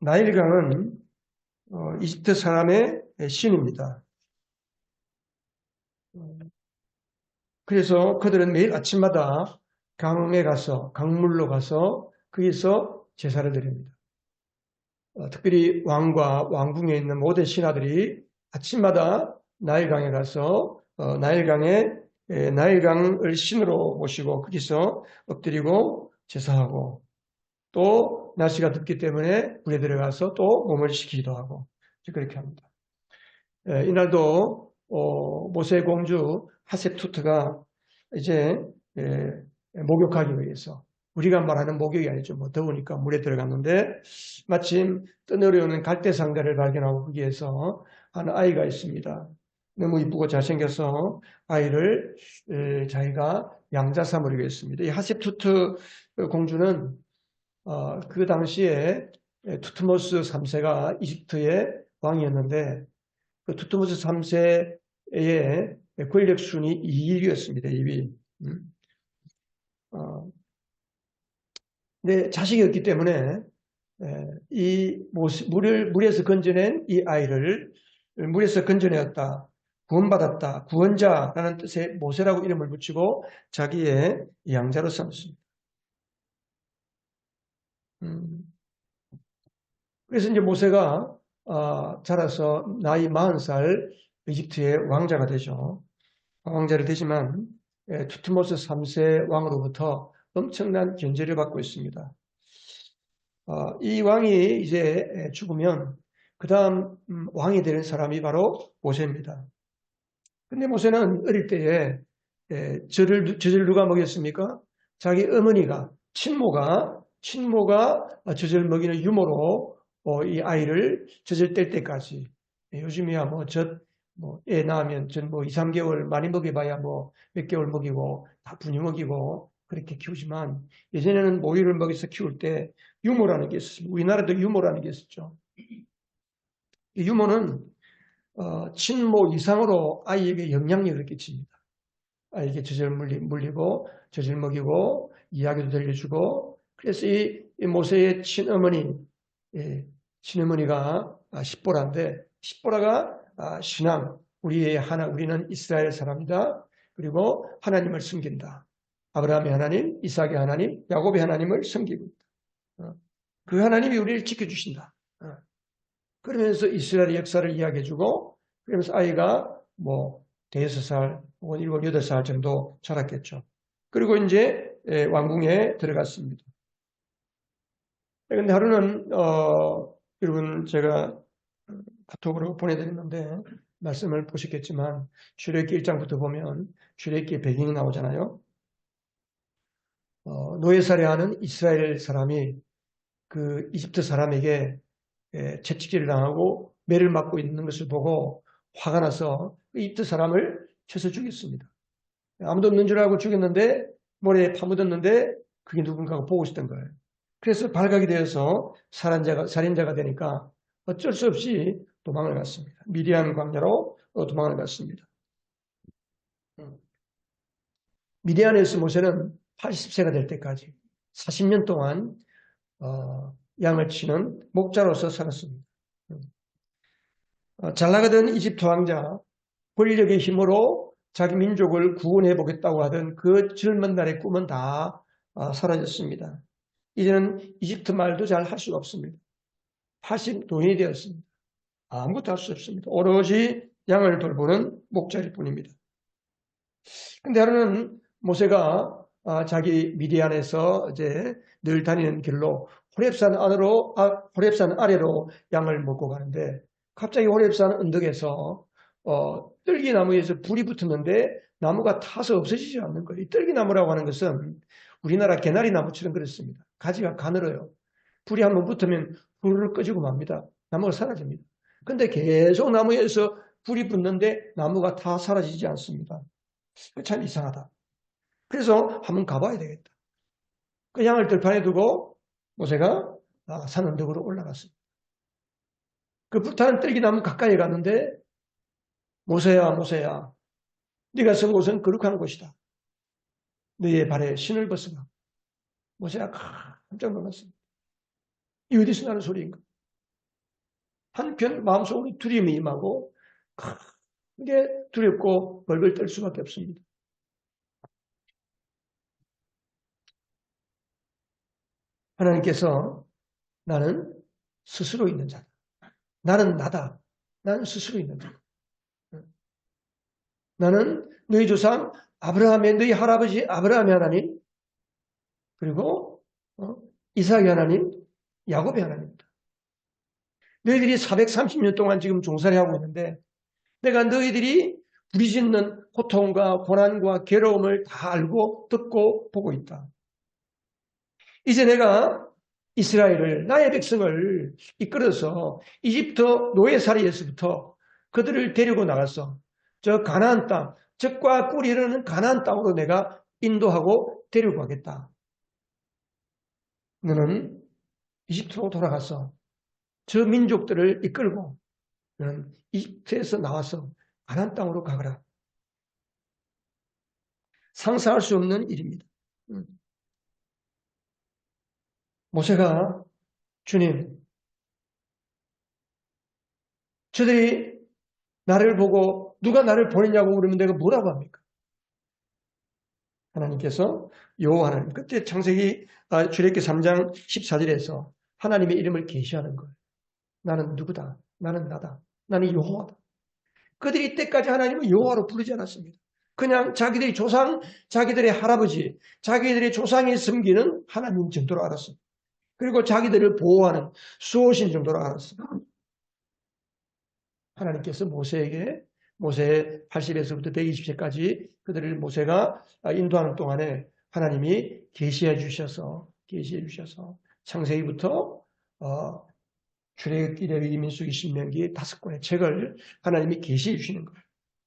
나일강은 이집트 사람의 신입니다. 그래서 그들은 매일 아침마다 강에 가서 강물로 가서 거기서 제사를 드립니다. 특별히 왕과 왕궁에 있는 모든 신하들이 아침마다 나일강에 가서 나일강을 신으로 모시고 거기서 엎드리고 제사하고 또 날씨가 덥기 때문에 물에 들어가서 또 몸을 식히기도 하고 그렇게 합니다. 이날도 모세 공주 하셉투트가 이제 예, 목욕하기 위해서 우리가 말하는 목욕이 아니죠. 뭐 더우니까 물에 들어갔는데 마침 떠내려오는 갈대상자를 발견하고 거기에서 한 아이가 있습니다. 너무 이쁘고 잘생겨서 아이를 자기가 양자 삼으려고 했습니다. 이 하셉투트 공주는 그 당시에 투트모스 3세가 이집트의 왕이었는데 그 투트모스 3세의 권력 순위 2위였습니다. 2위. 근데 자식이 없기 때문에 이 물에서 건져낸 이 아이를 물에서 건져내었다. 구원받았다. 구원자라는 뜻의 모세라고 이름을 붙이고 자기의 양자로 삼습니다. 그래서 이제 모세가 자라서 나이 40살 이집트의 왕자가 되죠. 왕자를 되지만 투트모스 3세 왕으로부터 엄청난 견제를 받고 있습니다. 이 왕이 이제 죽으면 그 다음 왕이 되는 사람이 바로 모세입니다. 근데 모세는 어릴 때에 젖을 누가 먹였습니까? 자기 어머니가 친모가 젖을 먹이는 유모로 이 아이를 젖을 뗄 때까지 요즘이야 애 낳으면 전 2, 3개월 많이 먹여봐야 몇 개월 먹이고 다 분유 먹이고 그렇게 키우지만 예전에는 모유를 먹여서 키울 때 유모라는 게 있었습니다. 우리나라도 유모라는 게 있었죠. 이 유모는 친모 이상으로 아이에게 영향력을 끼칩니다. 아이에게 젖을 물리고 젖을 먹이고 이야기도 들려주고 그래서 이 모세의 친어머니가 십보라인데 십보라가 신앙 우리는 이스라엘 사람이다. 그리고 하나님을 섬긴다. 아브라함의 하나님, 이삭의 하나님, 야곱의 하나님을 섬기고 있다. 그 하나님이 우리를 지켜주신다. 그러면서 이스라엘의 역사를 이야기해주고 그러면서 아이가 대여섯 살 혹은 7, 8살 정도 자랐겠죠. 그리고 이제 왕궁에 들어갔습니다. 그런데 하루는 여러분 제가 카톡으로 보내드렸는데 말씀을 보셨겠지만 출애굽기 1장부터 보면 출애굽기의 배경이 나오잖아요. 노예살이하는 이스라엘 사람이 그 이집트 사람에게 채찍질을 당하고 매를 맞고 있는 것을 보고 화가 나서 이집트 사람을 쳐서 죽였습니다. 아무도 없는 줄 알고 죽였는데 모래에 파묻었는데 그게 누군가가 보고 있었던 거예요. 그래서 발각이 되어서 살인자가 되니까 어쩔 수 없이 도망을 갔습니다. 미디안 광야로 도망을 갔습니다. 미디안에서 모세는 80세가 될 때까지 40년 동안 양을 치는 목자로서 살았습니다. 잘 나가던 이집트 왕자 권력의 힘으로 자기 민족을 구원해 보겠다고 하던 그 젊은 날의 꿈은 다 사라졌습니다. 이제는 이집트 말도 잘 할 수가 없습니다. 80 노인이 되었습니다. 아무것도 할 수 없습니다. 오로지 양을 돌보는 목자일 뿐입니다. 근데 하루는 모세가 자기 미디안에서 이제 늘 다니는 길로 호렙산 아래로 양을 먹고 가는데 갑자기 호렙산 언덕에서 뜰기나무에서 불이 붙었는데 나무가 타서 없어지지 않는 거예요. 이 뜰기나무라고 하는 것은 우리나라 개나리 나무처럼 그렇습니다. 가지가 가늘어요. 불이 한번 붙으면 불을 끄지고 맙니다. 나무가 사라집니다. 근데 계속 나무에서 불이 붙는데 나무가 다 사라지지 않습니다. 참 이상하다. 그래서 한번 가봐야 되겠다. 그 양을 들판에 두고 모세가 산 언덕으로 올라갔습니다. 그 불타는 뜰기나무 가까이 갔는데 모세야 모세야 네가 선 곳은 거룩한 곳이다. 너의 발에 신을 벗어라. 모세가 깜짝 놀랐습니다. 이 어디서 나는 소리인가? 한편 마음속으로 두려움이 임하고 크게 두렵고 벌벌 떨 수밖에 없습니다. 하나님께서 나는 스스로 있는 자다. 나는 나다. 나는 스스로 있는 자다. 나는 너희 조상 아브라함의 너희 할아버지 아브라함의 하나님 그리고 이삭의 하나님 야곱의 하나님이다. 너희들이 430년 동안 지금 종살이 하고 있는데 내가 너희들이 부리짖는 고통과 고난과 괴로움을 다 알고 듣고 보고 있다. 이제 내가 이스라엘을 나의 백성을 이끌어서 이집트 노예살이에서부터 그들을 데리고 나가서 저 가나안 땅, 젖과 꿀이 흐르는 가나안 땅으로 내가 인도하고 데리고 가겠다. 너는 이집트로 돌아가서 저 민족들을 이끌고 너는 이집트에서 나와서 가나안 땅으로 가거라. 상상할 수 없는 일입니다. 모세가 주님, 저들이 나를 보고 누가 나를 보냈냐고 물으면 내가 뭐라고 합니까? 하나님께서 여호와 그때 창세기 출애굽기 3장 14절에서 하나님의 이름을 계시하는 거예요. 나는 누구다. 나는 나다. 나는 여호와다. 그들이 이때까지 하나님을 여호와로 부르지 않았습니다. 그냥 자기들의 조상, 자기들의 할아버지, 자기들의 조상이 섬기는 하나님 정도로 알았습니다. 그리고 자기들을 보호하는 수호신 정도로 알았습니다. 하나님께서 모세에게 모세 80에서부터 120세까지 그들을 모세가 인도하는 동안에 하나님이 계시해 주셔서 창세기부터 출애굽기, 레위기, 민수기, 신명기 5권의 책을 하나님이 계시해 주시는 거예요.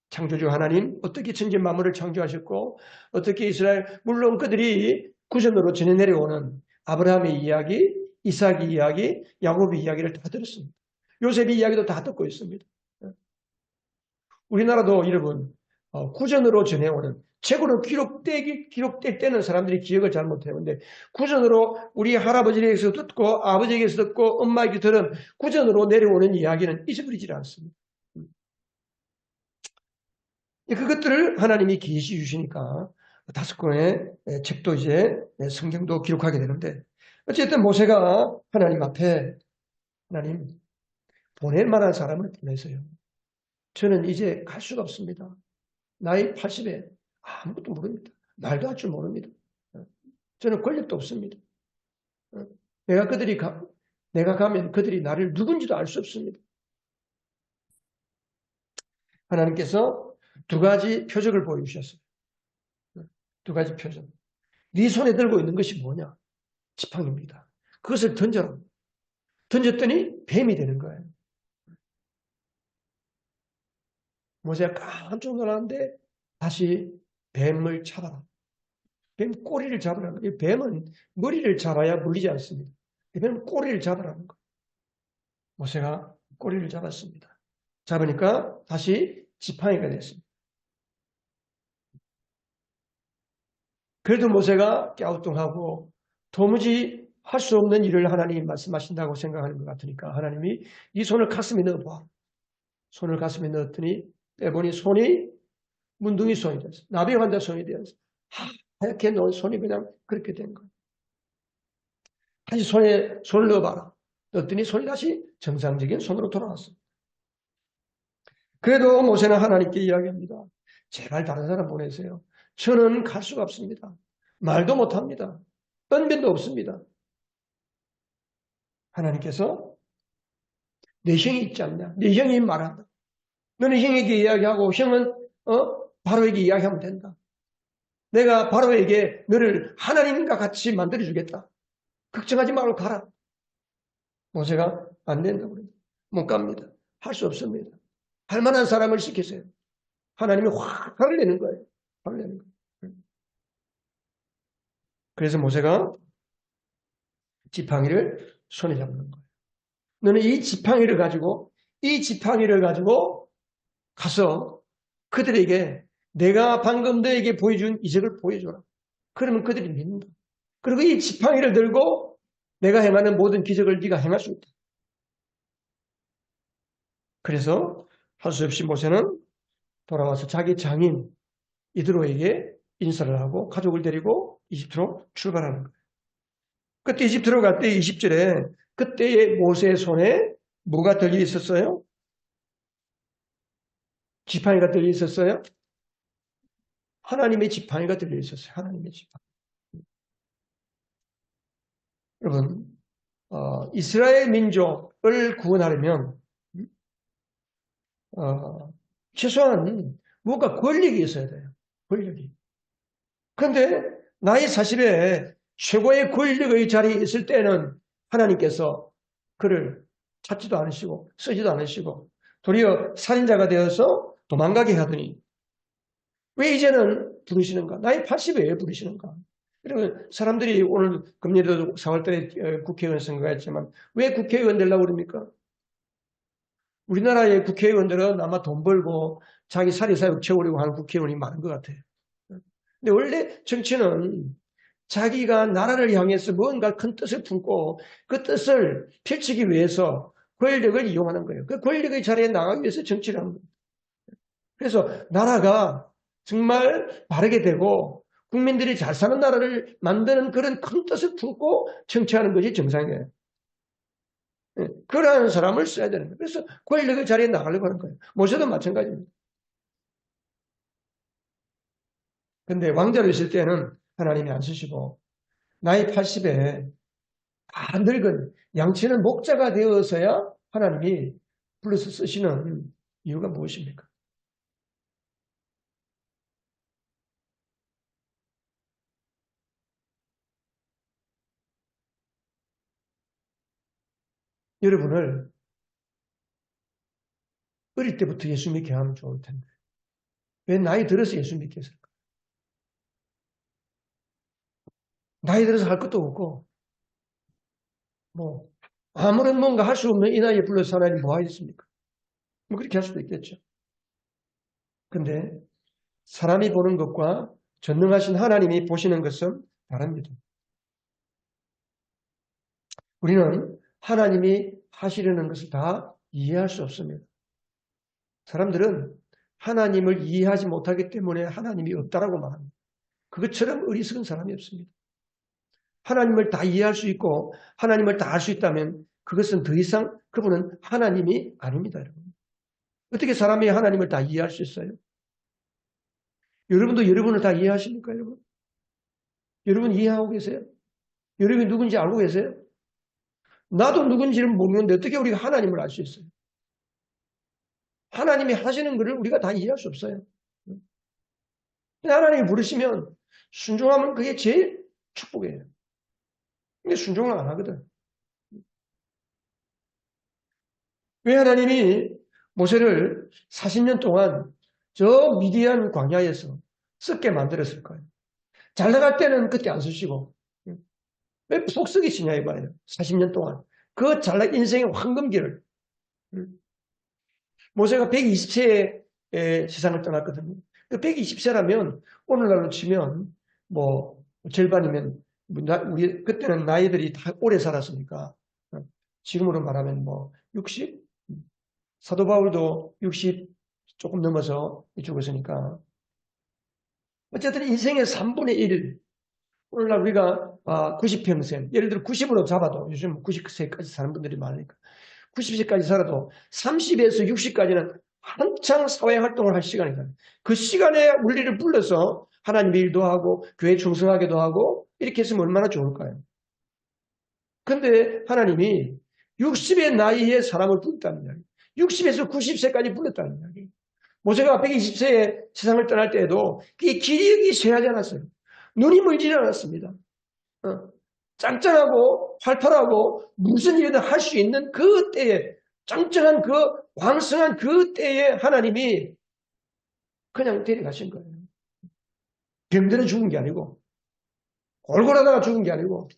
창조주 하나님 어떻게 천지 만물을 창조하셨고 어떻게 이스라엘 물론 그들이 구전으로 전해 내려오는 아브라함의 이야기, 이삭의 이야기, 야곱의 이야기를 다 들었습니다. 요셉의 이야기도 다 듣고 있습니다. 우리나라도 여러분 구전으로 전해오는 책으로 기록될 때는 사람들이 기억을 잘 못해요. 근데 구전으로 우리 할아버지에게서 듣고 아버지에게서 듣고 엄마에게 들은 구전으로 내려오는 이야기는 잊어버리지 않습니다. 그것들을 하나님이 계시 주시니까 5권의 책도 이제 성경도 기록하게 되는데 어쨌든 모세가 하나님 앞에 하나님 보낼 만한 사람을 보내세요. 저는 이제 갈 수가 없습니다. 나이 80에 아무것도 모릅니다. 말도 할 줄 모릅니다. 저는 권력도 없습니다. 내가 가면 그들이 나를 누군지도 알 수 없습니다. 하나님께서 2가지 표적을 보여주셨어요. 2가지 표적. 네 손에 들고 있는 것이 뭐냐? 지팡이입니다. 그것을 던져라. 던졌더니 뱀이 되는 거예요. 모세가 깜짝 놀랐는데 다시 뱀을 잡아라. 뱀 꼬리를 잡으라는 거예요. 뱀은 머리를 잡아야 물리지 않습니다. 뱀은 꼬리를 잡으라는 거예요. 모세가 꼬리를 잡았습니다. 잡으니까 다시 지팡이가 됐습니다. 그래도 모세가 갸우뚱하고 도무지 할 수 없는 일을 하나님이 말씀하신다고 생각하는 것 같으니까 하나님이 이 손을 가슴에 넣어봐. 손을 가슴에 넣었더니 빼보니 손이 문둥이 손이 됐어. 나비환자 손이 되었어. 하얗게 놓은 손이 그냥 그렇게 된 거예요. 다시 손을 넣어봐라. 넣었더니 손이 다시 정상적인 손으로 돌아왔어. 그래도 모세는 하나님께 이야기합니다. 제발 다른 사람 보내세요. 저는 갈 수가 없습니다. 말도 못합니다. 언변도 없습니다. 하나님께서 내 형이 있지 않냐? 내 형이 말한다. 너는 형에게 이야기하고 형은 바로에게 이야기하면 된다. 내가 바로에게 너를 하나님과 같이 만들어주겠다. 걱정하지 말고 가라. 모세가 안 된다고 그래요. 못 갑니다. 할 수 없습니다. 할 만한 사람을 시키세요. 하나님이 확 화를 내는 거예요. 화를 내는 거예요. 그래서 모세가 지팡이를 손에 잡는 거예요. 너는 이 지팡이를 가지고 가서 그들에게 내가 방금 너에게 보여준 이적을 보여줘라. 그러면 그들이 믿는다. 그리고 이 지팡이를 들고 내가 행하는 모든 기적을 네가 행할 수 있다. 그래서 할 수 없이 모세는 돌아와서 자기 장인 이드로에게 인사를 하고 가족을 데리고 이집트로 출발하는 거예요. 그때 이집트로 갈 때 20절에 그때의 모세의 손에 뭐가 들려 있었어요? 지팡이가 들려 있었어요? 하나님의 지팡이가 들려 있었어요. 하나님의 지팡이. 여러분, 이스라엘 민족을 구원하려면 최소한 뭔가 권력이 있어야 돼요. 권력이. 그런데 나이 40에 최고의 권력의 자리에 있을 때는 하나님께서 그를 찾지도 않으시고 쓰지도 않으시고 도리어 살인자가 되어서 도망가게 하더니 왜 이제는 부르시는가? 나이 80에 왜 부르시는가? 그리고 사람들이 오늘 금년도 4월달에 국회의원 선거가 했지만 왜 국회의원 되려고 그럽니까? 우리나라의 국회의원들은 아마 돈 벌고 자기 사리사욕 채우려고 하는 국회의원이 많은 것 같아요. 근데 원래 정치는 자기가 나라를 향해서 뭔가 큰 뜻을 품고 그 뜻을 펼치기 위해서 권력을 이용하는 거예요. 그 권력의 자리에 나가기 위해서 정치를 하는 거예요. 그래서 나라가 정말 바르게 되고 국민들이 잘 사는 나라를 만드는 그런 큰 뜻을 품고 정치하는 것이 정상이에요. 그러한 사람을 써야 되는 거예요. 그래서 권력의 자리에 나가려고 하는 거예요. 모세도 마찬가지입니다. 근데 왕자로 있을 때는 하나님이 안 쓰시고 나이 80에 다 늙은 양치는 목자가 되어서야 하나님이 불러서 쓰시는 이유가 무엇입니까? 여러분을 어릴 때부터 예수 믿게 하면 좋을 텐데 왜 나이 들어서 예수 믿게 했을까? 나이 들어서 할 것도 없고 뭐 아무런 뭔가 할 수 없는 이 나이에 불러서 하나님 뭐 하겠습니까? 뭐 그렇게 할 수도 있겠죠. 근데 사람이 보는 것과 전능하신 하나님이 보시는 것은 다릅니다. 우리는 하나님이 하시려는 것을 다 이해할 수 없습니다. 사람들은 하나님을 이해하지 못하기 때문에 하나님이 없다라고 말합니다. 그것처럼 어리석은 사람이 없습니다. 하나님을 다 이해할 수 있고 하나님을 다 알 수 있다면 그것은 더 이상 그분은 하나님이 아닙니다. 여러분. 어떻게 사람이 하나님을 다 이해할 수 있어요? 여러분도 여러분을 다 이해하십니까, 여러분? 여러분 이해하고 계세요? 여러분이 누군지 알고 계세요? 나도 누군지는 모르는데 어떻게 우리가 하나님을 알 수 있어요? 하나님이 하시는 것을 우리가 다 이해할 수 없어요. 하나님이 부르시면 순종하면 그게 제일 축복이에요. 근데 순종을 안 하거든. 왜 하나님이 모세를 40년 동안 저 미디안 광야에서 썩게 만들었을까요? 잘 나갈 때는 그때 안 쓰시고 왜 푹 썩이시냐 이 말이에요. 40년 동안. 그 잘난 인생의 황금기를 모세가 120세에 세상을 떠났거든요. 그 120세라면 오늘날로 치면 뭐 절반이면 우리 그때는 나이들이 다 오래 살았으니까 지금으로 말하면 뭐 60? 사도 바울도 60 조금 넘어서 죽었으니까 어쨌든 인생의 3분의 1 오늘날 우리가 90평생 예를 들어 90으로 잡아도 요즘 90세까지 사는 분들이 많으니까 90세까지 살아도 30에서 60까지는 한창 사회활동을 할 시간이다. 그 시간에 우리를 불러서 하나님의 일도 하고 교회 충성하기도 하고 이렇게 했으면 얼마나 좋을까요? 근데 하나님이 60의 나이에 사람을 불렀다는 이야기. 60에서 90세까지 불렀다는 이야기. 모세가 120세에 세상을 떠날 때에도 그게 기력이 쇠하지 않았어요. 눈이 멀지 않았습니다. 짱짱하고 활발하고 무슨 일이든 할 수 있는 그 때에 짱짱한 그 왕성한 그 때에 하나님이 그냥 데려가신 거예요. 병들어 죽은 게 아니고 골골하다가 죽은 게 아니고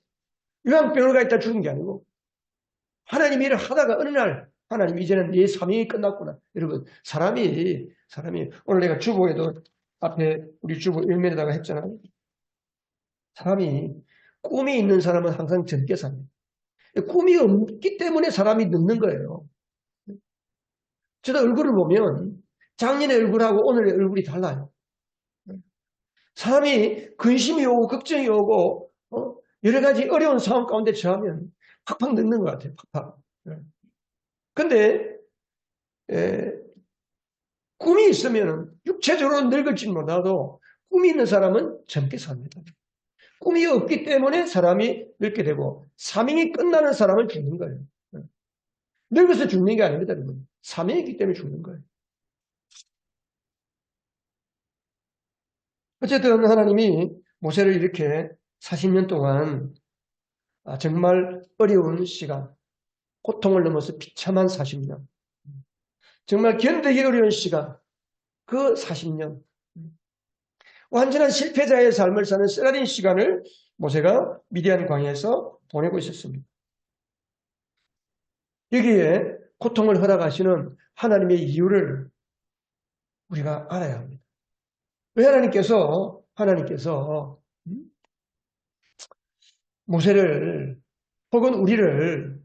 요양병을 가 있다 죽은 게 아니고 하나님 일을 하다가 어느 날 하나님 이제는 네 사명이 끝났구나. 여러분 사람이 오늘 내가 주보에도 앞에 우리 주보 1면에다가 했잖아요. 사람이 꿈이 있는 사람은 항상 젊게 삽니다. 꿈이 없기 때문에 사람이 늙는 거예요. 저도 얼굴을 보면 작년의 얼굴하고 오늘의 얼굴이 달라요. 사람이 근심이 오고 걱정이 오고 여러 가지 어려운 상황 가운데 처하면 팍팍 늙는 것 같아요. 팍팍. 근데 꿈이 있으면 육체적으로 늙을지 몰라도 꿈이 있는 사람은 젊게 삽니다. 꿈이 없기 때문에 사람이 늙게 되고 사명이 끝나는 사람은 죽는 거예요. 늙어서 죽는 게 아닙니다, 여러분. 사명이 있기 때문에 죽는 거예요. 어쨌든 하나님이 모세를 이렇게 40년 동안 정말 어려운 시간, 고통을 넘어서 비참한 40년, 정말 견디기 어려운 시간, 그 40년, 완전한 실패자의 삶을 사는 쓰라린 시간을 모세가 미디안 광야에서 보내고 있었습니다. 여기에 고통을 허락하시는 하나님의 이유를 우리가 알아야 합니다. 왜 하나님께서 모세를 혹은 우리를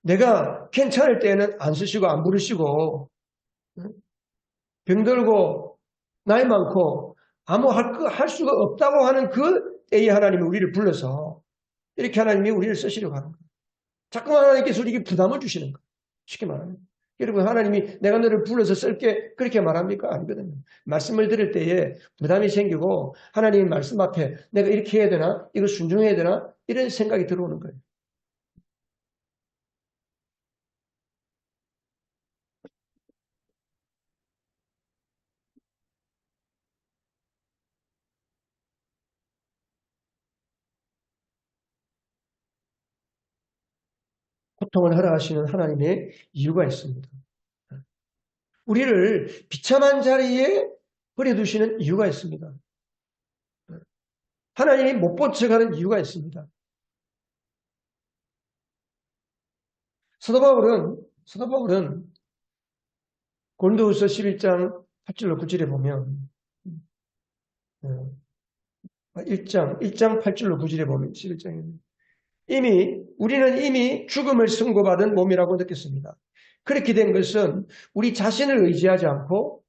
내가 괜찮을 때는 안 쓰시고 안 부르시고 병들고 나이 많고 아무 할 수가 없다고 하는 그 때에 하나님이 우리를 불러서 이렇게 하나님이 우리를 쓰시려고 하는 거예요. 자꾸 하나님께서 우리에게 부담을 주시는 거예요. 쉽게 말하면. 여러분 하나님이 내가 너를 불러서 쓸게 그렇게 말합니까? 아니거든요. 말씀을 들을 때에 부담이 생기고 하나님의 말씀 앞에 내가 이렇게 해야 되나? 이걸 순종해야 되나? 이런 생각이 들어오는 거예요. 고통을 허락하시는 하나님의 이유가 있습니다. 우리를 비참한 자리에 버려두시는 이유가 있습니다. 하나님이 못 본 척하는 이유가 있습니다. 사도 바울은 고린도후서 11장 8절로 9절에 보면 1장 8절로 9절에 보면 11장에 우리는 이미 죽음을 선고받은 몸이라고 느꼈습니다. 그렇게 된 것은 우리 자신을 의지하지 않고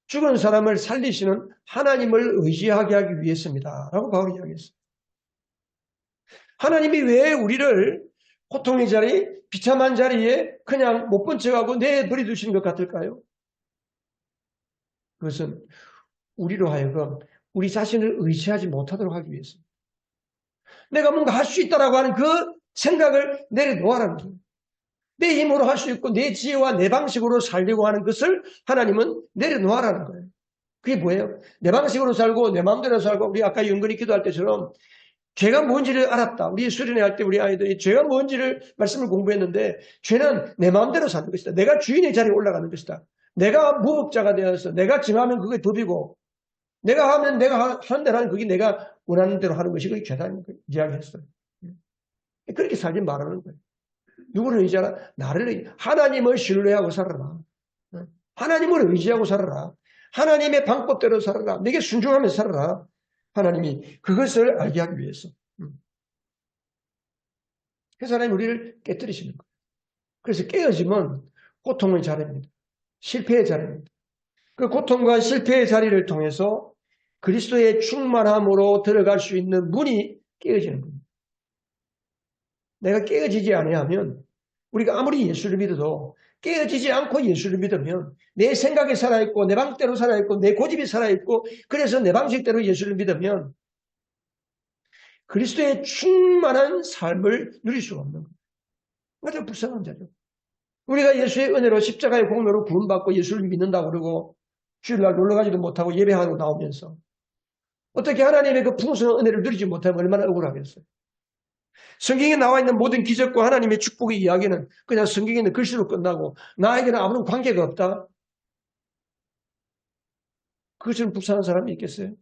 죽은 사람을 살리시는 하나님을 의지하게 하기 위해서입니다. 라고 바울이 이야기했어요. 하나님이 왜 우리를 고통의 자리, 비참한 자리에 그냥 못 본 척하고 내버려 두신 것 같을까요? 그것은 우리로 하여금 우리 자신을 의지하지 못하도록 하기 위해서. 내가 뭔가 할 수 있다라고 하는 그 생각을 내려놓으라는 거예요. 내 힘으로 할 수 있고 내 지혜와 내 방식으로 살려고 하는 것을 하나님은 내려놓으라는 거예요. 그게 뭐예요? 내 방식으로 살고 내 마음대로 살고 우리 아까 연근이 기도할 때처럼 죄가 뭔지를 알았다. 우리 수련회 할 때 우리 아이들이 죄가 뭔지를 말씀을 공부했는데 죄는 내 마음대로 사는 것이다. 내가 주인의 자리에 올라가는 것이다. 내가 무법자가 되어서 내가 정하면 그게 법이고 내가 하면 내가 하는 대로 하는 그게 내가 원하는 대로 하는 것이 그게 죄다는 거예요. 이야기했어요. 그렇게 살지 말하는 거예요. 누구를 의지하라? 하나님을 신뢰하고 살아라. 하나님을 의지하고 살아라. 하나님의 방법대로 살아라. 내게 순종하며 살아라. 하나님이 그것을 알게 하기 위해서. 그래서 하나님 우리를 깨뜨리시는 거예요. 그래서 깨어지면 고통의 자리입니다. 실패의 자리입니다. 그 고통과 실패의 자리를 통해서 그리스도의 충만함으로 들어갈 수 있는 문이 깨어지는 겁니다. 내가 깨어지지 아니하면 우리가 아무리 예수를 믿어도 깨어지지 않고 예수를 믿으면 내 생각이 살아있고 내 방대로 살아있고 내 고집이 살아있고 그래서 내 방식대로 예수를 믿으면 그리스도의 충만한 삶을 누릴 수가 없는 거예요. 아주 불쌍한 자죠. 우리가 예수의 은혜로 십자가의 공로로 구원받고 예수를 믿는다고 그러고 주일날 놀러가지도 못하고 예배하고 나오면서 어떻게 하나님의 그 풍성한 은혜를 누리지 못하면 얼마나 억울하겠어요. 성경에 나와 있는 모든 기적과 하나님의 축복의 이야기는 그냥 성경에 있는 글씨로 끝나고 나에게는 아무런 관계가 없다. 그것처럼 불쌍한 사람이 있겠어요?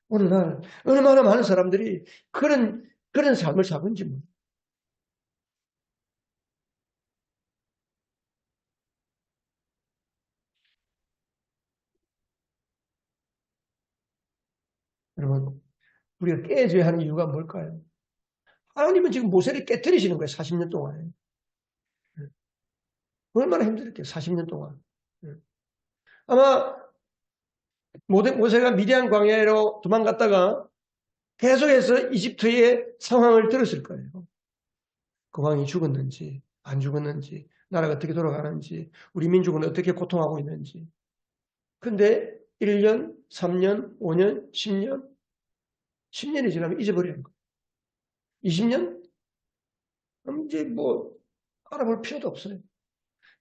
오늘날 얼마나 많은 사람들이 그런 삶을 사는지 모르겠어요. 여러분, 우리가 깨져야 하는 이유가 뭘까요? 하나님은 지금 모세를 깨뜨리시는 거예요. 40년 동안에. 얼마나 힘들었겠어요. 40년 동안. 예. 아마 모세가 미디안 광야로 도망갔다가 계속해서 이집트의 상황을 들었을 거예요. 그 왕이 죽었는지 안 죽었는지 나라가 어떻게 돌아가는지 우리 민족은 어떻게 고통하고 있는지. 근데 1년, 3년, 5년, 10년 10년이 지나면 잊어버리는 거예요. 20년? 그럼 이제 뭐 알아볼 필요도 없어요.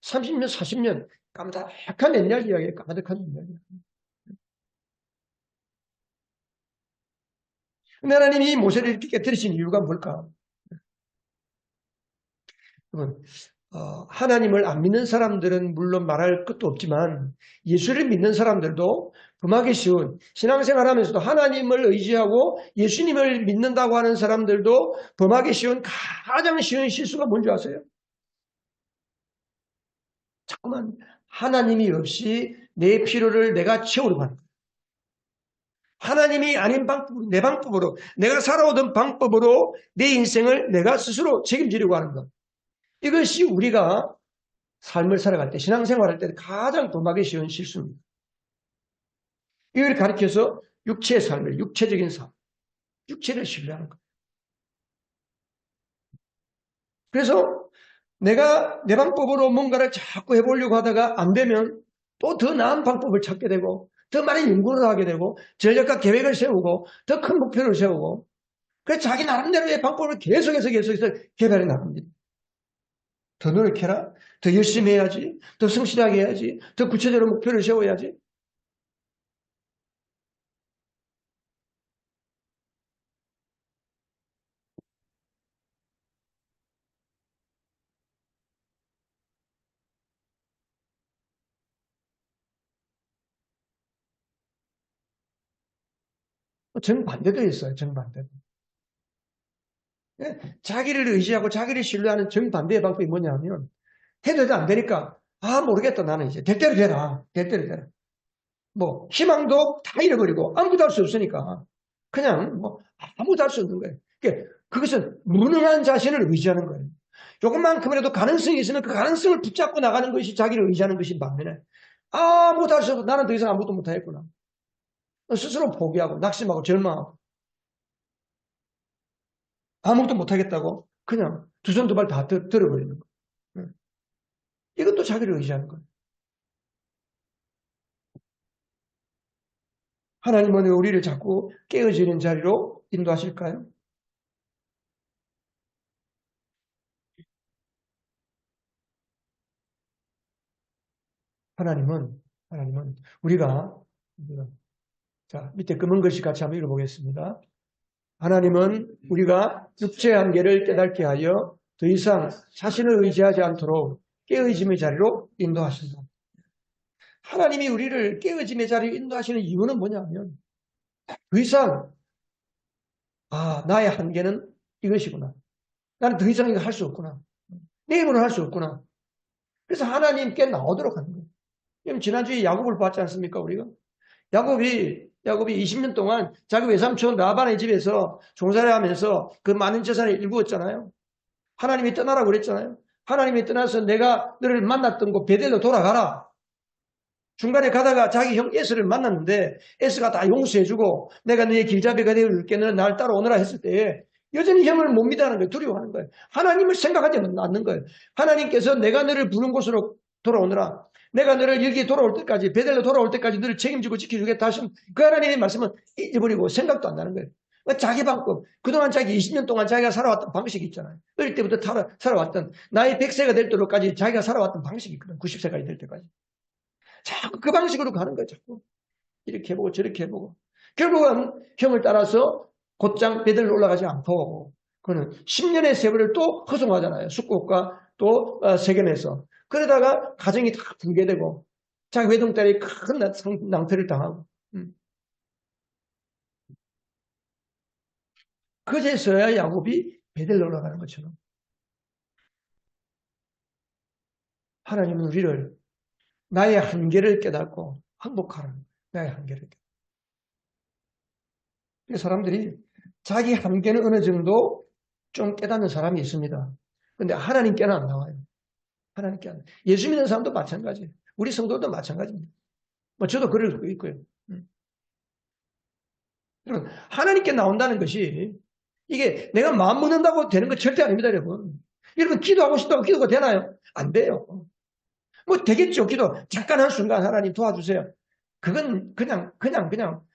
30년, 40년 까마득한 옛날 이야기예요. 까마득한 옛날 이야기. 근데 하나님이 모세를 이렇게 깨뜨리신 이유가 뭘까? 여러분, 하나님을 안 믿는 사람들은 물론 말할 것도 없지만 예수를 믿는 사람들도 범하기 쉬운 신앙생활 하면서도 하나님을 의지하고 예수님을 믿는다고 하는 사람들도 범하기 쉬운 가장 쉬운 실수가 뭔지 아세요? 자꾸만 하나님이 없이 내 필요를 내가 채우려고 하는 거예요. 하나님이 아닌 방법, 내 방법으로 내가 살아오던 방법으로 내 인생을 내가 스스로 책임지려고 하는 것. 이것이 우리가 삶을 살아갈 때, 신앙생활할 때 가장 범하기 쉬운 실수입니다. 이걸 가리켜서 육체의 삶을, 육체적인 삶, 육체를 신뢰하는 거예요. 그래서 내가 내 방법으로 뭔가를 자꾸 해보려고 하다가 안 되면 또 더 나은 방법을 찾게 되고 더 많은 연구를 하게 되고 전략과 계획을 세우고 더 큰 목표를 세우고 그래서 자기 나름대로의 방법을 계속해서 개발해 나갑니다. 더 노력해라. 더 열심히 해야지. 더 성실하게 해야지. 더 구체적으로 목표를 세워야지. 정반대도 있어요. 정반대도. 자기를 의지하고 자기를 신뢰하는 정반대의 방법이 뭐냐면 해도 안 되니까 모르겠다. 나는 이제 될 대로 되라. 될 대로 되라. 뭐 희망도 다 잃어버리고 아무것도 할 수 없으니까 그냥 뭐 아무것도 할 수 없는 거예요. 그러니까 그것은 무능한 자신을 의지하는 거예요. 조금만큼이라도 가능성이 있으면 그 가능성을 붙잡고 나가는 것이 자기를 의지하는 것인 반면에 아무것도 할 수 없고 나는 더 이상 아무것도 못하겠구나. 스스로 포기하고 낙심하고 절망하고 아무것도 못하겠다고 그냥 두 손 두 발 다 들어버리는 거예요. 이것도 자기를 의지하는 거예요. 하나님은 우리를 자꾸 깨어지는 자리로 인도하실까요? 하나님은 우리가 자 밑에 검은 글씨 같이 한번 읽어보겠습니다. 하나님은 우리가 육체의 한계를 깨닫게 하여 더 이상 자신을 의지하지 않도록 깨어짐의 자리로 인도하신다. 하나님이 우리를 깨어짐의 자리로 인도하시는 이유는 뭐냐면 더 이상 나의 한계는 이것이구나. 나는 더 이상 이거 할 수 없구나. 내 힘으로 할 수 없구나. 그래서 하나님께 나오도록 하는 거예요. 그럼 지난주에 야곱을 봤지 않습니까, 우리가? 야곱이 20년 동안 자기 외삼촌 라반의 집에서 종살이 하면서 그 많은 재산을 일구었잖아요. 하나님이 떠나라고 그랬잖아요. 하나님이 떠나서 내가 너를 만났던 곳 베델로 돌아가라. 중간에 가다가 자기 형 에스를 만났는데 에스가 다 용서해주고 내가 너의 길잡이가 되어줄게 너는 날 따라오너라 했을 때에 여전히 형을 못 믿어하는 거예요. 두려워하는 거예요. 하나님을 생각하지 않는 거예요. 하나님께서 내가 너를 부른 곳으로 돌아오너라. 내가 너를 여기에 돌아올 때까지 베델로 돌아올 때까지 너를 책임지고 지켜주겠다 하시면 그 하나님의 말씀은 잊어버리고 생각도 안 나는 거예요. 자기 방법, 그동안 자기 20년 동안 자기가 살아왔던 방식이 있잖아요. 어릴 때부터 살아왔던 나이 100세가 될 때로까지 자기가 살아왔던 방식이 있거든. 90세까지 될 때까지. 자꾸 그 방식으로 가는 거예요. 자꾸 이렇게 해보고 저렇게 해보고 결국은 형을 따라서 곧장 베델로 올라가지 않고 그는 10년의 세월을 또 허송하잖아요. 숙국과 또 세겜에서 그러다가 가정이 다 붕괴되고 자기 외동딸이 큰 낭패를 당하고 그제서야 야곱이 베델로 올라가는 것처럼 하나님은 우리를 나의 한계를 깨닫고 항복하라는 거예요. 나의 한계를 깨닫고. 사람들이 자기 한계는 어느 정도 좀 깨닫는 사람이 있습니다. 근데 하나님께는 안 나와요. 하나님께 하는. 예수 믿는 사람도 마찬가지예요. 우리 성도도 마찬가지입니다. 뭐 저도 그럴 수 있고요. 여러분, 하나님께 나온다는 것이 이게 내가 마음 먹는다고 되는 거 절대 아닙니다, 여러분. 여러분, 기도하고 싶다고 기도가 되나요? 안 돼요. 뭐 되겠죠. 기도 잠깐 한 순간 하나님 도와주세요. 그건 그냥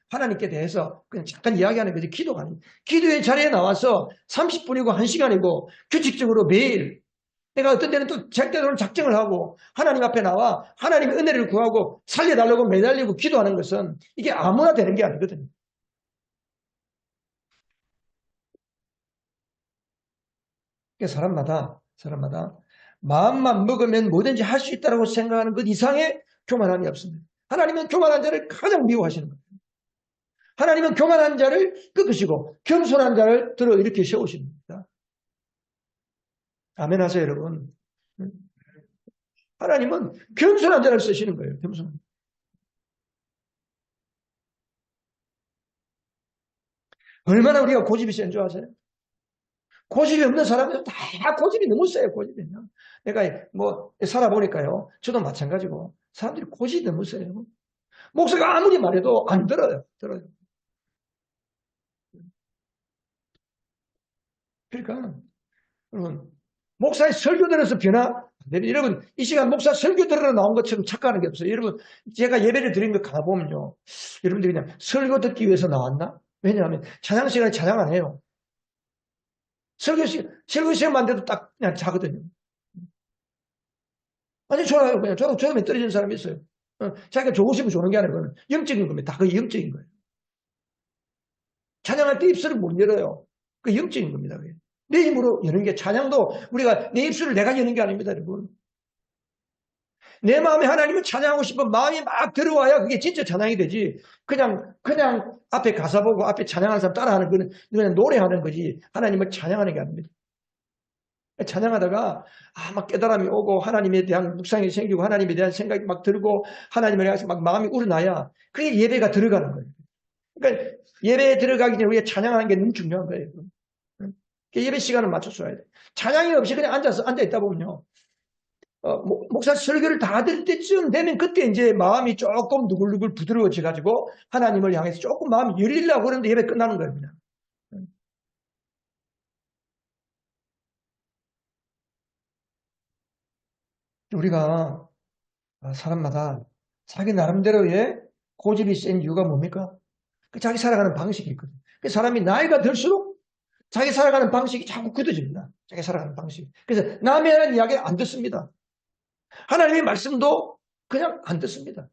하나님께 대해서 그냥 잠깐 이야기하는 거지 기도가 아니에요. 기도의 자리에 나와서 30분이고 1시간이고 규칙적으로 매일 내가 어떤 때는 또 절대로 작정을 하고 하나님 앞에 나와 하나님의 은혜를 구하고 살려달라고 매달리고 기도하는 것은 이게 아무나 되는 게 아니거든요. 사람마다 마음만 먹으면 뭐든지 할 수 있다고 생각하는 것 이상의 교만함이 없습니다. 하나님은 교만한 자를 가장 미워하시는 거예요. 하나님은 교만한 자를 꺾으시고 겸손한 자를 들어 이렇게 세우십니다. 아멘 하세요, 여러분. 하나님은 겸손한 자를 쓰시는 거예요. 겸손한. 얼마나 우리가 고집이 센 줄 아세요? 고집이 없는 사람들은 다 고집이 너무 세요, 고집이. 내가 뭐 살아보니까요. 저도 마찬가지고 사람들이 고집이 너무 세요. 목사가 아무리 말해도 안 들어요. 그러니까 여러분 목사의 설교 들어서 변화 여러분 이 시간 목사 설교 들으러 나온 것처럼 착각하는 게 없어요. 여러분 제가 예배를 드린 거 가보면요. 여러분들이 그냥 설교 듣기 위해서 나왔나? 왜냐하면 찬양 시간에 찬양 안 해요. 설교 시간만 돼도 딱 그냥 자거든요. 아니 좋아요. 그냥 저도 처음에 떨어지는 사람이 있어요. 자기가 좋고 싶으면 좋은 게 아니라 영적인 겁니다. 다 그 영적인 거예요. 찬양할 때 입술을 못 열어요. 그 영적인 겁니다. 그게. 내 힘으로 여는 게 찬양도 우리가 내 입술을 내가 여는 게 아닙니다, 여러분. 내 마음에 하나님을 찬양하고 싶은 마음이 막 들어와야 그게 진짜 찬양이 되지. 그냥 앞에 가사 보고 앞에 찬양하는 사람 따라하는 거는 그냥 노래하는 거지. 하나님을 찬양하는 게 아닙니다. 찬양하다가 막 깨달음이 오고 하나님에 대한 묵상이 생기고 하나님에 대한 생각이 막 들고 하나님을 향해서 막 마음이 우러나야 그게 예배가 들어가는 거예요. 그러니까 예배에 들어가기 전에 우리가 찬양하는 게 너무 중요한 거예요. 예배 시간을 맞춰줘야 돼. 찬양이 없이 그냥 앉아있다 보면요. 목사 설교를 다 들 때쯤 되면 그때 이제 마음이 조금 누글누글 부드러워져 가지고 하나님을 향해서 조금 마음이 열리려고 그러는데 예배 끝나는 겁니다. 우리가 사람마다 자기 나름대로의 고집이 센 이유가 뭡니까? 그 자기 살아가는 방식이 있거든요. 그 사람이 나이가 들수록 자기 살아가는 방식이 자꾸 굳어집니다. 자기 살아가는 방식이. 그래서 남의 하는 이야기 안 듣습니다. 하나님의 말씀도 그냥 안 듣습니다.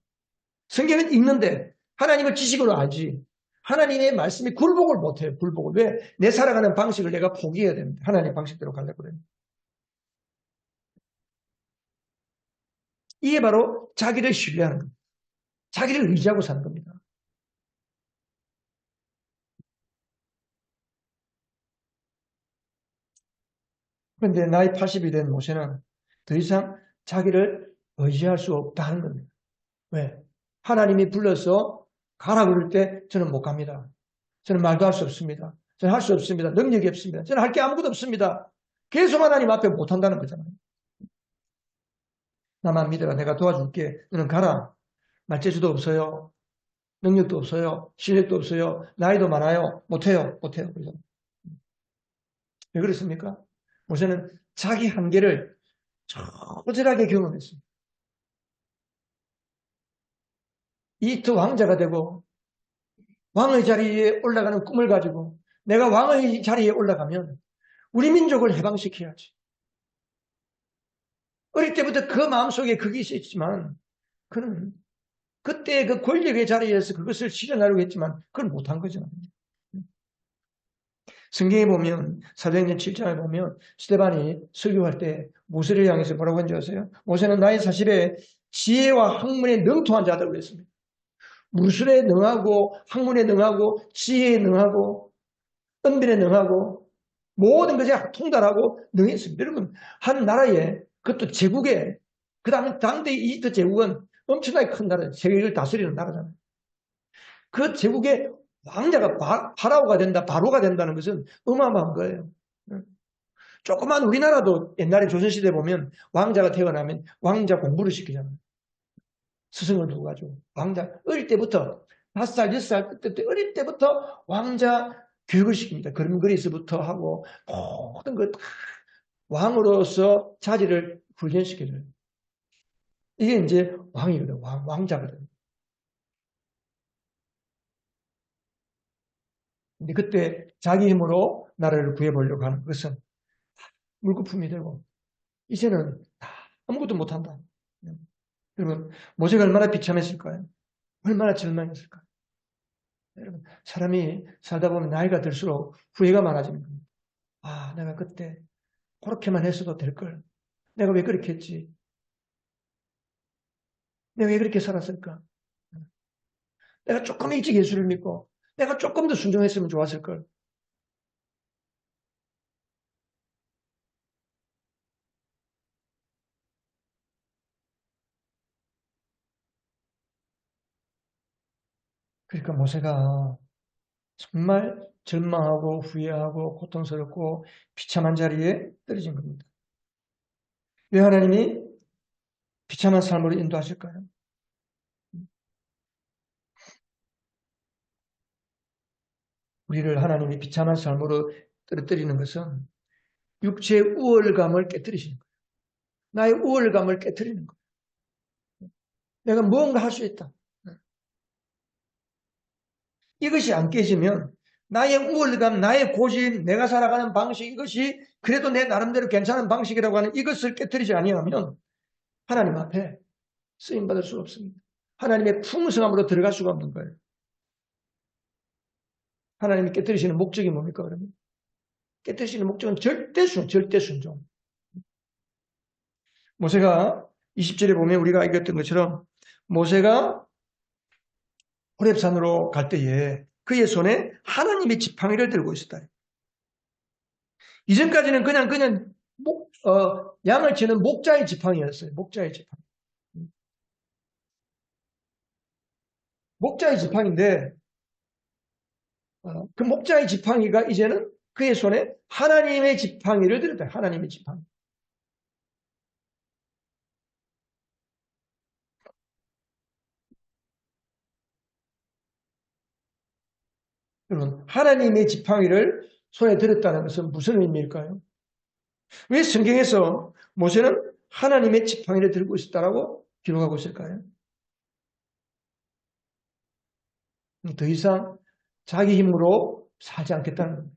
성경은 읽는데 하나님을 지식으로 알지. 하나님의 말씀이 굴복을 못해요. 굴복을. 왜? 내 살아가는 방식을 내가 포기해야 됩니다. 하나님의 방식대로 가려고 그래요. 이게 바로 자기를 신뢰하는 겁니다. 자기를 의지하고 사는 겁니다. 그런데 나이 80이 된 모세는 더 이상 자기를 의지할 수 없다는 겁니다. 왜? 하나님이 불러서 가라 그럴 때 저는 못 갑니다. 저는 말도 할 수 없습니다. 저는 할 수 없습니다. 능력이 없습니다. 저는 할 게 아무것도 없습니다. 계속 하나님 앞에 못한다는 거잖아요. 나만 믿어라. 내가 도와줄게. 너는 가라. 말재주도 없어요. 능력도 없어요. 실력도 없어요. 나이도 많아요. 못해요. 그래서. 왜 그렇습니까? 모세는 자기 한계를 처절하게 경험했습니다. 이집트 왕자가 되고 왕의 자리에 올라가는 꿈을 가지고 내가 왕의 자리에 올라가면 우리 민족을 해방시켜야지. 어릴 때부터 그 마음속에 그게 있었지만 그는 그때 그 권력의 자리에서 그것을 실현하려고 했지만 그걸 못한 거잖아요. 성경에 보면 사도행전 7장에 보면 스데반이 설교할 때 모세를 향해서 뭐라고 한지 아세요? 모세는 나이 40에 지혜와 학문에 능통한 자라고 그랬습니다. 무술에 능하고 학문에 능하고 지혜에 능하고 은변에 능하고 모든 것에 통달하고 능했습니다. 여러분 한 나라에 그것도 제국에 그 당대 이집트 제국은 엄청나게 큰 나라예요. 세계를 다스리는 나라잖아요. 그 제국의 왕자가 바로가 된다는 것은 어마어마한 거예요. 조그만 우리나라도 옛날에 조선시대 보면 왕자가 태어나면 왕자 공부를 시키잖아요. 스승을 두고 가지고. 왕자, 어릴 때부터, 5살, 6살, 어릴 때부터 왕자 교육을 시킵니다. 그림 그리기서부터 하고, 모든 것, 왕으로서 자질을 훈련시켜줘요. 이게 이제 왕이거든, 왕자거든. 근데 그때 자기 힘으로 나라를 구해보려고 하는 것은 물거품이 되고, 이제는 다 아무것도 못한다. 여러분, 모세가 얼마나 비참했을까요? 얼마나 절망했을까요? 여러분, 사람이 살다 보면 나이가 들수록 후회가 많아지는 겁니다. 아, 내가 그때 그렇게만 했어도 될걸. 내가 왜 그렇게 했지? 내가 왜 그렇게 살았을까? 내가 조금 일찍 예수를 믿고 내가 조금 더 순종했으면 좋았을걸. 그러니까 모세가 정말 절망하고 후회하고 고통스럽고 비참한 자리에 떨어진 겁니다. 왜 하나님이 비참한 삶으로 인도하실까요? 우리를 하나님이 비참한 삶으로 떨어뜨리는 것은 육체의 우월감을 깨뜨리시는 거예요. 나의 우월감을 깨뜨리는 거예요. 내가 무언가 할 수 있다. 이것이 안 깨지면 나의 우월감, 나의 고집, 내가 살아가는 방식, 이것이 그래도 내 나름대로 괜찮은 방식이라고 하는 이것을 깨뜨리지 아니하면 하나님 앞에 쓰임받을 수 없습니다. 하나님의 풍성함으로 들어갈 수가 없는 거예요. 하나님이 깨뜨리시는 목적이 뭡니까, 그러면? 깨뜨리시는 목적은 절대 순종. 모세가 20절에 보면 우리가 읽었던 것처럼 모세가 호렙산으로 갈 때에 그의 손에 하나님의 지팡이를 들고 있었다. 이전까지는 그냥 양을 치는 목자의 지팡이였어요. 목자의 지팡이. 목자의 지팡이인데 그 목자의 지팡이가 이제는 그의 손에 하나님의 지팡이를 들었다. 하나님의 지팡이. 여러분, 하나님의 지팡이를 손에 들었다는 것은 무슨 의미일까요? 왜 성경에서 모세는 하나님의 지팡이를 들고 있었다라고 기록하고 있을까요? 더 이상 자기 힘으로 살지 않겠다는 겁니다.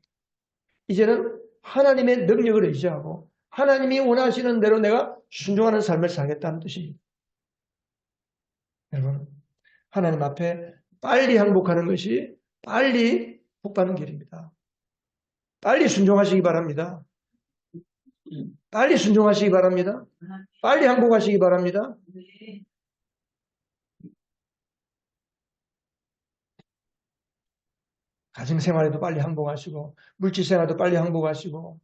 이제는 하나님의 능력을 의지하고 하나님이 원하시는 대로 내가 순종하는 삶을 살겠다는 뜻입니다. 여러분, 하나님 앞에 빨리 항복하는 것이 빨리 복받는 길입니다. 빨리 순종하시기 바랍니다. 빨리 순종하시기 바랍니다. 빨리 항복하시기 바랍니다. 가정생활에도 빨리 항복하시고 물질생활도 빨리 항복하시고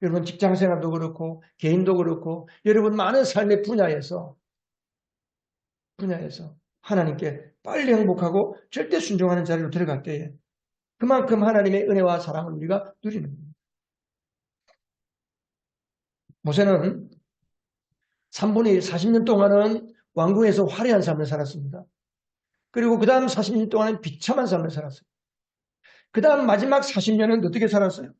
여러분 직장생활도 그렇고 개인도 그렇고 여러분 많은 삶의 분야에서 하나님께 빨리 항복하고 절대 순종하는 자리로 들어갈 때에 그만큼 하나님의 은혜와 사랑을 우리가 누리는 겁니다. 모세는 3분의 1, 40년 동안은 왕궁에서 화려한 삶을 살았습니다. 그리고 그 다음 40년 동안은 비참한 삶을 살았어요. 그 다음 마지막 40년은 어떻게 살았어요?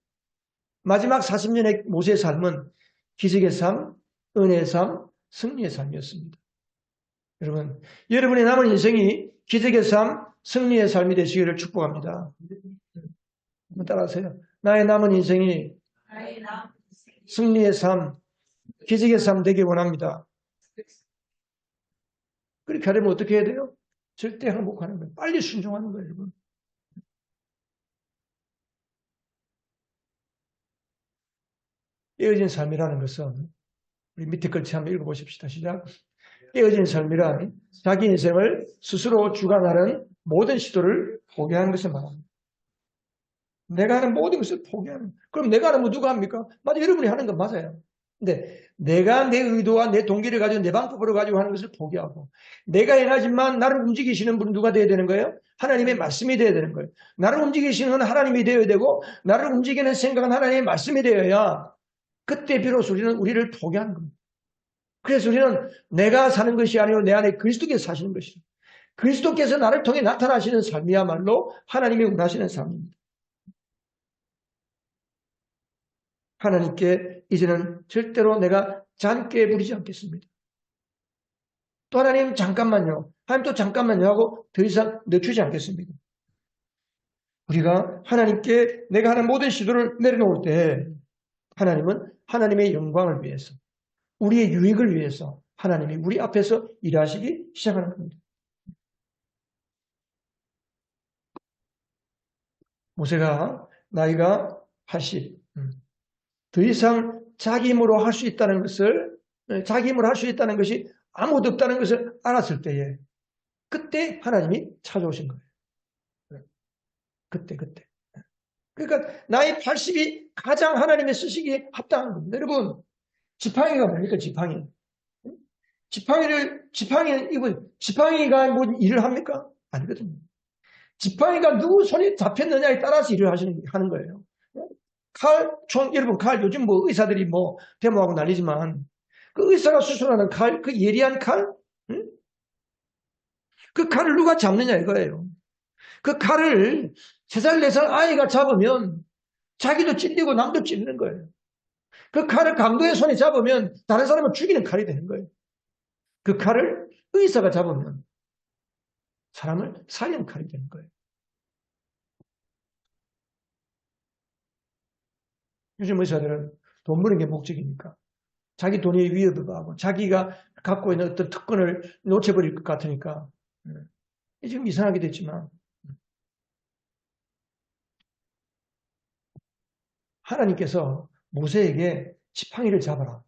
마지막 40년의 모세의 삶은 기적의 삶, 은혜의 삶, 승리의 삶이었습니다. 여러분, 여러분의 남은 인생이 기적의 삶, 승리의 삶이 되시기를 축복합니다. 한번 따라하세요. 나의 남은 인생이 승리의 삶, 기적의 삶 되길 원합니다. 그렇게 하려면 어떻게 해야 돼요? 절대 항복하는 거예요. 빨리 순종하는 거예요, 여러분. 깨어진 삶이라는 것은 우리 밑에 글씨 한번 읽어보십시다. 시작. 깨어진 삶이란 자기 인생을 스스로 주관하는 모든 시도를 포기하는 것을 말합니다. 내가 하는 모든 것을 포기하는. 그럼 내가 하는 거 누가 합니까? 맞아, 여러분이 하는 건 맞아요. 근데 내가 내 의도와 내 동기를 가지고 내 방법으로 가지고 하는 것을 포기하고 내가 행하지만 나를 움직이시는 분은 누가 되어야 되는 거예요? 하나님의 말씀이 되어야 되는 거예요. 나를 움직이시는 건 하나님이 되어야 되고 나를 움직이는 생각은 하나님의 말씀이 되어야 그때 비로소 우리는 우리를 포기하는 겁니다. 그래서 우리는 내가 사는 것이 아니고 내 안에 그리스도께서 사시는 것이죠. 그리스도께서 나를 통해 나타나시는 삶이야말로 하나님이 원하시는 삶입니다. 하나님께 이제는 절대로 내가 잔꾀 부리지 않겠습니다. 또 하나님 잠깐만요. 하나님 또 잠깐만요 하고 더 이상 늦추지 않겠습니다. 우리가 하나님께 내가 하는 모든 시도를 내려놓을 때 하나님은 하나님의 영광을 위해서 우리의 유익을 위해서 하나님이 우리 앞에서 일하시기 시작하는 겁니다. 모세가 나이가 80, 더 이상 자기 힘으로 할 수 있다는 것을 자기 힘으로 할 수 있다는 것이 아무것도 없다는 것을 알았을 때에 그때 하나님이 찾아오신 거예요. 그때. 그러니까 나이 80이 가장 하나님의 쓰시기에 합당한 겁니다. 여러분, 지팡이가 뭡니까? 지팡이가 뭐 일을 합니까? 아니거든요. 지팡이가 누구 손에 잡혔느냐에 따라서 일을 하는 거예요. 여러분, 칼, 요즘 뭐 의사들이 뭐 데모하고 난리지만 그 의사가 수술하는 칼, 그 예리한 칼, 응? 그 칼을 누가 잡느냐 이거예요. 그 칼을 3살, 4살 아이가 잡으면 자기도 찔리고 남도 찔리는 거예요. 그 칼을 강도의 손에 잡으면 다른 사람을 죽이는 칼이 되는 거예요. 그 칼을 의사가 잡으면 사람을 살리는 칼이 되는 거예요. 요즘 의사들은 돈 버는 게 목적이니까 자기 돈이 위협을 하고 자기가 갖고 있는 어떤 특권을 놓쳐버릴 것 같으니까 지금 이상하게 됐지만 하나님께서 모세에게 지팡이를 잡아라.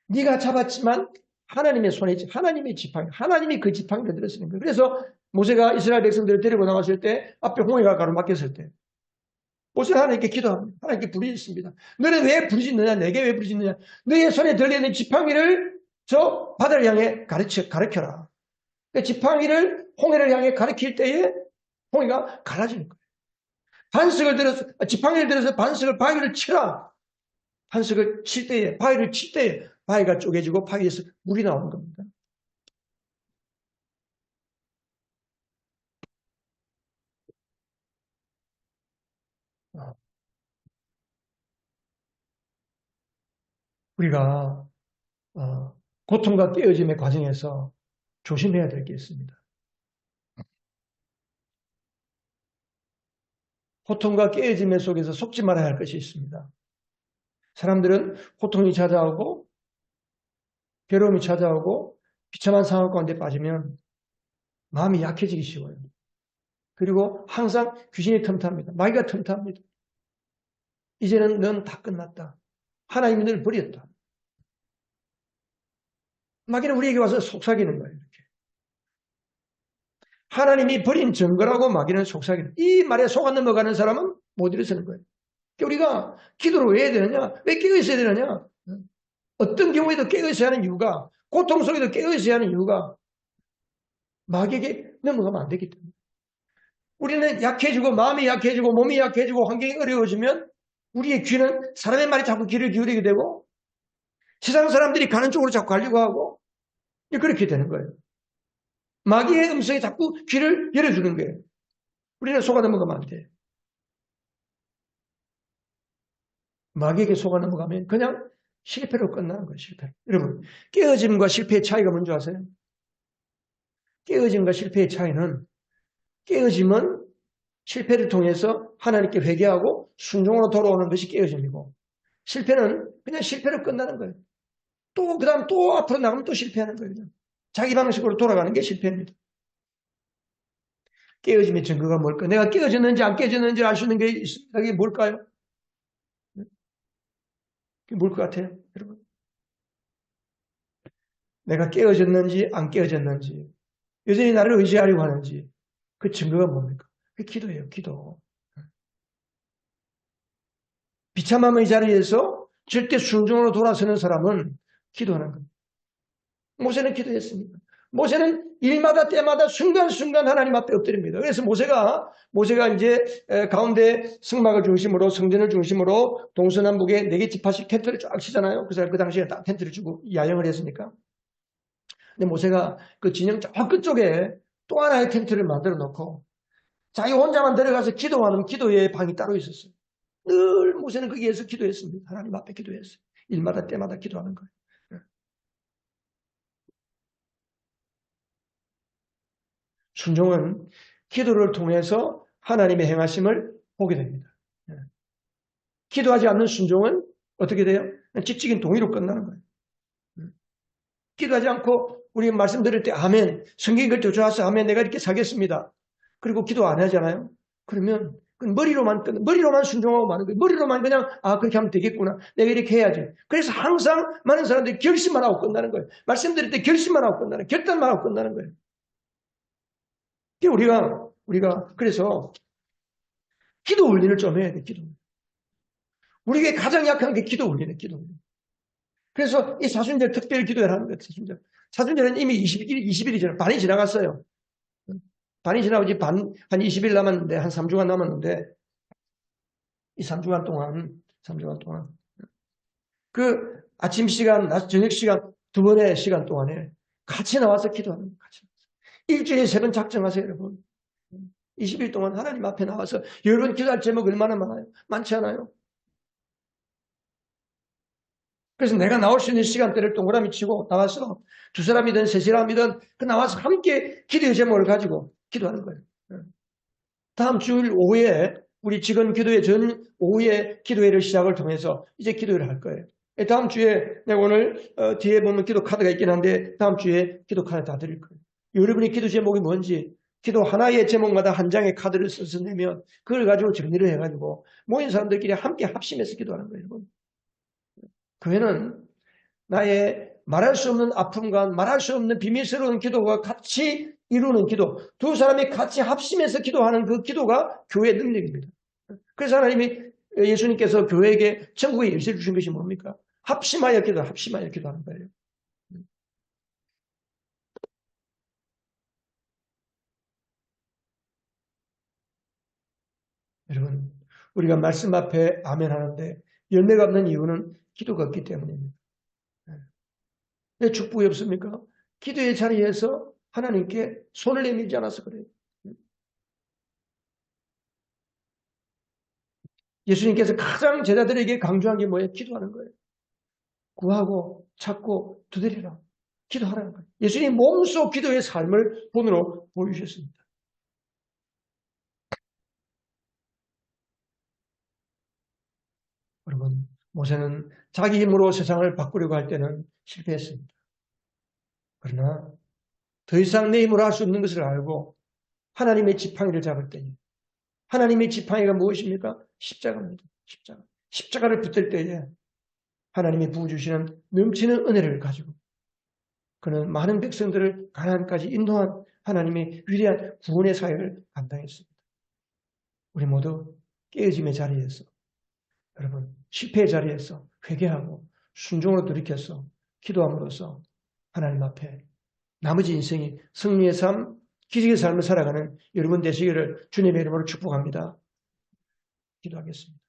네가 잡았지만 하나님의 손에 하나님의 지팡이, 하나님이 그 지팡이를 들었으는 거예요. 그래서 모세가 이스라엘 백성들을 데리고 나갔을 때 앞에 홍해가 가로막혔을 때 모세가 하나님께 기도합니다. 하나님께 부르짖습니다. 너는 왜 부르짖느냐? 내게 왜 부르짖느냐? 너의 손에 들려있는 지팡이를 저 바다를 향해 가르쳐라. 그 지팡이를 홍해를 향해 가르칠 때에 홍해가 갈라지는 거예요. 지팡이를 들어서 바위를 치라. 반석을 칠 때에, 바위를 칠 때에 바위가 쪼개지고 바위에서 물이 나오는 겁니다. 우리가 고통과 깨어짐의 과정에서 조심해야 될 게 있습니다. 고통과 깨어짐의 속에서 속지 말아야 할 것이 있습니다. 사람들은 고통이 찾아오고 괴로움이 찾아오고 비참한 상황 가운데 빠지면 마음이 약해지기 쉬워요. 그리고 항상 귀신이 틈탑니다. 마귀가 틈탑니다. 이제는 넌 다 끝났다. 하나님이 널 버렸다. 마귀는 우리에게 와서 속삭이는 거예요. 이렇게. 하나님이 버린 증거라고 마귀는 속삭이는. 이 말에 속아 넘어가는 사람은 못 일어서는 거예요. 우리가 기도를 왜 해야 되느냐? 왜 깨어 있어야 되느냐? 어떤 경우에도 깨어 있어야 하는 이유가, 고통 속에도 깨어 있어야 하는 이유가 마귀에게 넘어가면 안 되기 때문에. 우리는 약해지고 마음이 약해지고 몸이 약해지고 환경이 어려워지면 우리의 귀는 사람의 말에 자꾸 귀를 기울이게 되고 세상 사람들이 가는 쪽으로 자꾸 가려고 하고 그렇게 되는 거예요. 마귀의 음성에 자꾸 귀를 열어주는 거예요. 우리는 속아 넘어가면 안 돼요. 마귀에게 속아 넘어가면 그냥 실패로 끝나는 거예요. 실패. 여러분, 깨어짐과 실패의 차이가 뭔지 아세요? 깨어짐과 실패의 차이는 깨어짐은 실패를 통해서 하나님께 회개하고 순종으로 돌아오는 것이 깨어짐이고 실패는 그냥 실패로 끝나는 거예요. 또 그다음 또 앞으로 나가면 또 실패하는 거예요. 자기 방식으로 돌아가는 게 실패입니다. 깨어짐의 증거가 뭘까? 내가 깨어졌는지 안 깨어졌는지 알 수 있는 게 있습니다. 그게 뭘까요? 그게 뭘 것 같아요, 여러분? 내가 깨어졌는지 안 깨어졌는지 여전히 나를 의지하려고 하는지 그 증거가 뭡니까? 그 기도예요, 기도. 비참함의 자리에서 절대 순종으로 돌아서는 사람은 기도하는 겁니다. 모세는 기도했습니다. 모세는 일마다 때마다 순간순간 하나님 앞에 엎드립니다. 그래서 모세가 이제 가운데 성막을 중심으로 성전을 중심으로 동서남북에 4개 지파씩 텐트를 쫙 치잖아요. 그래서 그 당시에 딱 텐트를 주고 야영을 했으니까. 근데 모세가 그 진영 저 끝쪽에 또 하나의 텐트를 만들어 놓고 자기 혼자만 들어가서 기도하는 기도의 방이 따로 있었어요. 늘 모세는 거기에서 기도했습니다. 하나님 앞에 기도했어요. 일마다 때마다 기도하는 거예요. 순종은 기도를 통해서 하나님의 행하심을 보게 됩니다. 기도하지 않는 순종은 어떻게 돼요? 지적인 동의로 끝나는 거예요. 기도하지 않고 우리 말씀드릴 때 아멘, 성경 읽을 때 좋아서 아멘 내가 이렇게 사겠습니다. 그리고 기도 안 하잖아요. 그러면 머리로만 순종하고 마는 거예요. 머리로만 그냥 그렇게 하면 되겠구나. 내가 이렇게 해야지. 그래서 항상 많은 사람들이 결심만 하고 끝나는 거예요. 말씀드릴 때 결심만 하고 끝나는 거예요. 결단만 하고 끝나는 거예요. 우리가 그래서 기도 훈련을 좀 해야 돼. 기도. 우리에게 가장 약한 게 기도 훈련이에요. 기도 훈련. 그래서 이 사순절 특별 기도를 하는 거예요. 사순절. 사순절은 이미 20일이잖아요. 반이 지나갔어요. 반이 지나고 이제 한 20일 남았는데, 한 3주간 남았는데, 이 3주간 동안. 그 아침 시간, 저녁 시간, 2번의 시간 동안에 같이 나와서 기도하는 거예요. 일주일에 3번 작정하세요, 여러분. 20일 동안 하나님 앞에 나와서 여러분 기도할 제목 얼마나 많아요? 많지 않아요? 그래서 내가 나올 수 있는 시간대를 동그라미 치고 나와서 2사람이든 3사람이든 그 나와서 함께 기도의 제목을 가지고 기도하는 거예요. 다음 주일 오후에 우리 직원 기도회 전 오후에 기도회를 시작을 통해서 이제 기도회를 할 거예요. 다음 주에 내가 오늘 뒤에 보면 기도 카드가 있긴 한데 다음 주에 기도 카드 다 드릴 거예요. 여러분이 기도 제목이 뭔지 기도 하나의 제목마다 한 장의 카드를 써서 내면 그걸 가지고 정리를 해가지고 모인 사람들끼리 함께 합심해서 기도하는 거예요. 여러분. 교회는 나의 말할 수 없는 아픔과 말할 수 없는 비밀스러운 기도가 같이 이루는 기도, 2사람이 같이 합심해서 기도하는 그 기도가 교회의 능력입니다. 그래서 하나님이 예수님께서 교회에게 천국의 열쇠를 주신 것이 뭡니까? 합심하여 기도하는 거예요. 여러분, 우리가 말씀 앞에 아멘 하는데 열매가 없는 이유는 기도가 없기 때문입니다. 왜 축복이 없습니까? 기도의 자리에서 하나님께 손을 내밀지 않아서 그래요. 예수님께서 가장 제자들에게 강조한 게 뭐예요? 기도하는 거예요. 구하고 찾고 두드리라. 기도하라는 거예요. 예수님 몸소 기도의 삶을 본으로 보여주셨습니다. 여러분, 모세는 자기 힘으로 세상을 바꾸려고 할 때는 실패했습니다. 그러나 더 이상 내 힘으로 할 수 없는 것을 알고 하나님의 지팡이를 잡을 때니 하나님의 지팡이가 무엇입니까? 십자가입니다. 십자가를 붙들 때에 하나님이 부어주시는 넘치는 은혜를 가지고 그는 많은 백성들을 가나안까지 인도한 하나님의 위대한 구원의 사역을 감당했습니다. 우리 모두 깨어짐의 자리에서 여러분 실패의 자리에서 회개하고 순종으로 돌이켜서 기도함으로써 하나님 앞에 나머지 인생이 승리의 삶, 기적의 삶을 살아가는 여러분 되시기를 주님의 이름으로 축복합니다. 기도하겠습니다.